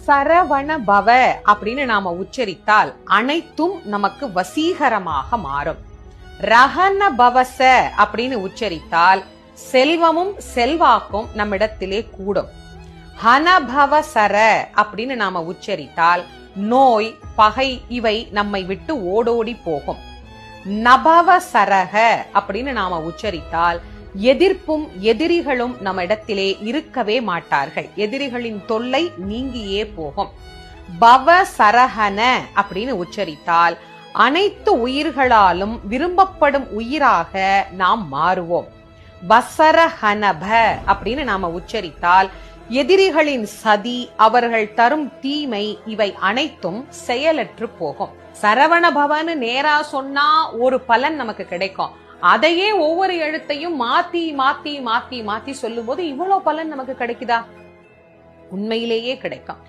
சரவண பவ அப்படின்னு நாம உச்சரித்தால் அனைத்தும் நமக்கு வசீகரமாக மாறும். ரஹன பவச அப்படின்னு உச்சரித்தால் செல்வமும் செல்வாக்கும் நம்மிடத்திலே கூடும். ஹனபவ சர அப்படின்னு நாம உச்சரித்தால் நோய் பகை இவை நம்மை விட்டு ஓடோடி போகும். நபவ சரக அப்படின்னு நாம உச்சரித்தால் எதிர்ப்பும் எதிரிகளும் நம்ம இடத்திலே இருக்கவே மாட்டார்கள். எதிரிகளின் தொல்லை நீங்கியே போகும். பவ சரஹன அப்படின்னு உச்சரித்தால் அனைத்து உயிர்களாலும் விரும்பப்படும் உயிராக நாம் மாறுவோம். வசரஹனப அப்படின்னு நாம உச்சரித்தால் எதிரிகளின் சதி, அவர்கள் தரும் தீமை இவை அனைத்தும் செயலற்று போகும். சரவண பவன்னு நேரா சொன்னா ஒரு பலன் நமக்கு கிடைக்கும். அதையே ஒவ்வொரு எழுத்தையும் மாத்தி மாத்தி மாத்தி மாத்தி சொல்லும் போது இவ்வளவு பலன் நமக்கு கிடைக்குதா? உண்மையிலேயே கிடைக்கும்.